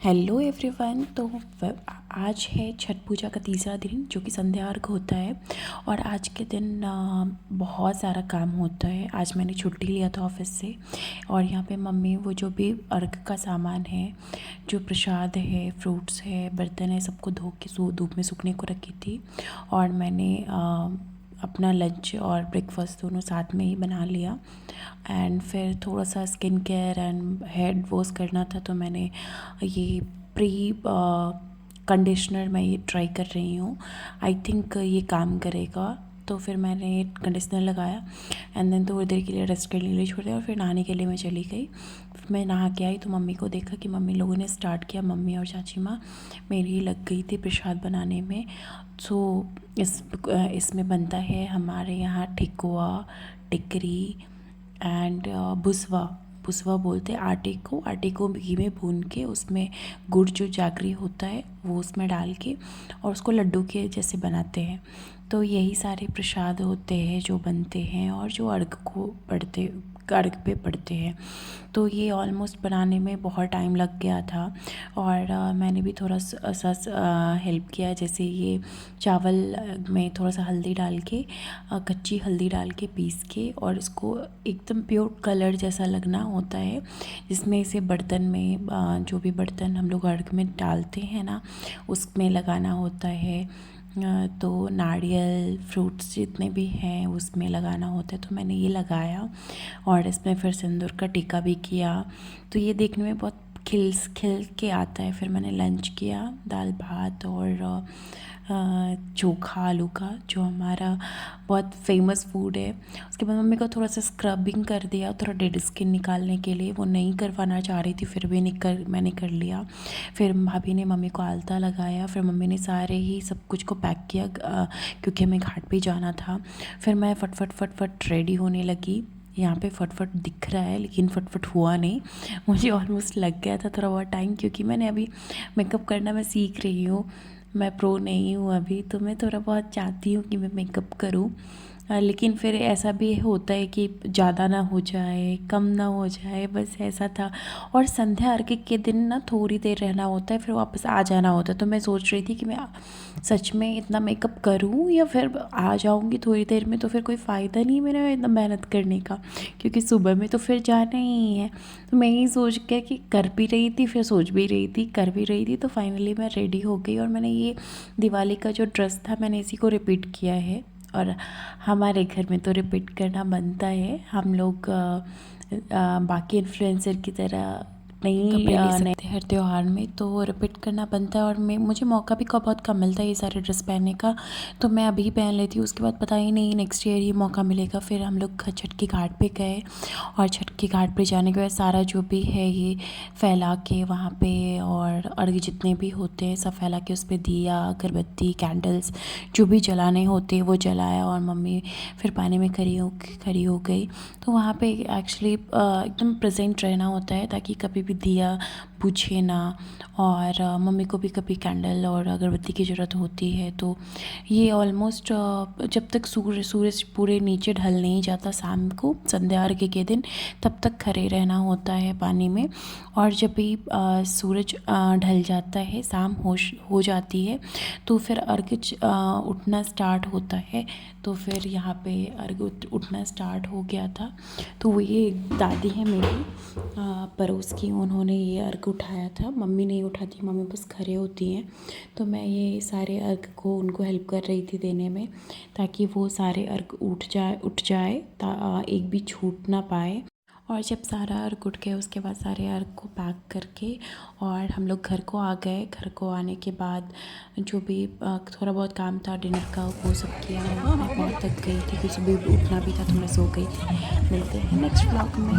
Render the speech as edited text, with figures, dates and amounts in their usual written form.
Hello everyone. तो आज है छठ पूजा का तीसरा दिन जो कि संध्या अर्घ होता है। और आज के दिन बहुत सारा काम होता है। आज मैंने छुट्टी लिया था ऑफिस से और यहाँ पे मम्मी वो जो भी अर्घ का सामान है, जो प्रसाद है, फ्रूट्स है, बर्तन है, सबको धो के धूप में सूखने को रखी थी। और मैंने अपना लंच और ब्रेकफास्ट दोनों साथ में ही बना लिया। एंड फिर थोड़ा सा skin care and head wash करना था, तो मैंने ये प्री कंडीशनर मैं ये ट्राई कर रही हूँ। आई थिंक ये काम करेगा। तो फिर मैंने कंडीशनर लगाया एंड देन थोड़ी देर के लिए रेस्ट करने के लिए छोड़ दिया और फिर नहाने के लिए मैं चली गई। मैं नहा के आई तो मम्मी को देखा कि मम्मी लोगों ने स्टार्ट किया, मम्मी और चाची माँ मेरी लग गई थी प्रसाद बनाने में। सो इसमें बनता है हमारे यहाँ ठेकुआ, टिकरी एंड बुसवा। बुसवा बोलते हैं आटे को घी में भून के उसमें गुड़ जो जागरी होता है वो उसमें डाल के और उसको लड्डू के जैसे बनाते हैं। तो यही सारे प्रसाद होते हैं जो बनते हैं और जो अर्घ पे पड़ते हैं। तो ये ऑलमोस्ट बनाने में बहुत टाइम लग गया था और मैंने भी थोड़ा सा हेल्प किया। जैसे ये चावल में थोड़ा सा हल्दी डाल के, कच्ची हल्दी डाल के पीस के और इसको एकदम प्योर कलर जैसा लगना होता है, जिसमें इसे बर्तन में जो भी बर्तन हम लोग अर्घ में डालते हैं ना उसमें लगाना होता है। तो नारियल फ्रूट्स जितने भी हैं उसमें लगाना होता है। तो मैंने ये लगाया और इसमें फिर सिंदूर का टीका भी किया। तो ये देखने में बहुत खिल के आता है। फिर मैंने लंच किया, दाल भात और चोखा आलू का, जो हमारा बहुत फेमस फूड है। उसके बाद मम्मी को थोड़ा सा स्क्रबिंग कर दिया, थोड़ा डेड स्किन निकालने के लिए। वो नहीं करवाना चाह रही थी फिर भी मैंने कर लिया। फिर भाभी ने मम्मी को आलता लगाया, फिर मम्मी ने सारे ही सब कुछ को पैक किया क्योंकि हमें घाट पे जाना था। फिर मैं फटफट रेडी होने लगी। यहाँ पे फटफट दिख रहा है लेकिन फटफट हुआ नहीं। मुझे ऑलमोस्ट लग गया था थोड़ा बहुत टाइम, क्योंकि मैंने अभी मेकअप करना मैं सीख रही हूँ। मैं प्रो नहीं हूँ अभी, तो मैं थोड़ा बहुत चाहती हूँ कि मैं मेकअप करूँ। लेकिन फिर ऐसा भी होता है कि ज़्यादा ना हो जाए, कम ना हो जाए, बस ऐसा था। और संध्या अर्घ के दिन ना थोड़ी देर रहना होता है, फिर वापस आ जाना होता है। तो मैं सोच रही थी कि मैं सच में इतना मेकअप करूं या फिर आ जाऊंगी थोड़ी देर में, तो फिर कोई फ़ायदा नहीं मेरा इतना मेहनत करने का, क्योंकि सुबह में तो फिर जाना ही है। तो मैं यही सोच के कि कर भी रही थी, फिर सोच भी रही थी, कर भी रही थी। तो फाइनली मैं रेडी हो गई और मैंने ये दिवाली का जो ड्रेस था मैंने इसी को रिपीट किया है। और हमारे घर में तो रिपीट करना बनता है। हम लोग बाकी इन्फ्लुएंसर की तरह नहीं कपड़े ले सकते हर त्यौहार में, तो रिपीट करना बनता है। और मुझे मौका भी बहुत कम मिलता है ये सारे ड्रेस पहनने का, तो मैं अभी ही पहन लेती हूँ। उसके बाद पता ही नहीं नेक्स्ट ईयर ये मौका मिलेगा। फिर हम लोग छठ के घाट पे गए और छठ के घाट पे जाने के बाद सारा जो भी है ये फैला के वहाँ पे, और अर्घ जितने भी होते हैं सब फैला के उस पर दिया, अगरबत्ती, कैंडल्स जो भी जलाने होते हैं वो जलाया। और मम्मी फिर पानी में खड़ी हो गई। तो वहाँ पे एक्चुअली एकदम प्रेजेंट रहना होता है ताकि कभी भी दिया बुझे ना। और मम्मी को भी कभी कैंडल और अगरबत्ती की ज़रूरत होती है। तो ये ऑलमोस्ट जब तक सूरज पूरे नीचे ढल नहीं जाता शाम को संध्या अर्घ के दिन, तब तक खड़े रहना होता है पानी में। और जब भी सूरज ढल जाता है, शाम हो जाती है, तो फिर अर्घ उठना स्टार्ट होता है। तो फिर यहाँ पे अर्घ उठना स्टार्ट हो गया था। तो वो ये दादी है मेरी पड़ोस की, उन्होंने ये अर्घ उठाया था। मम्मी नहीं उठाती, मम्मी बस खड़े होती हैं। तो मैं ये सारे अर्घ को उनको हेल्प कर रही थी देने में, ताकि वो सारे अर्घ उठ जाए एक भी छूट ना पाए। और जब सारा अर्घ उठ गया उसके बाद सारे अर्घ को पैक करके और हम लोग घर को आ गए। घर को आने के बाद जो भी थोड़ा बहुत काम था डिनर का वो सब किया। मैं बहुत थक गई थी क्योंकि सुबह उठना भी था, तो मैं सो गई थी। मिलते हैं नेक्स्ट व्लॉग में।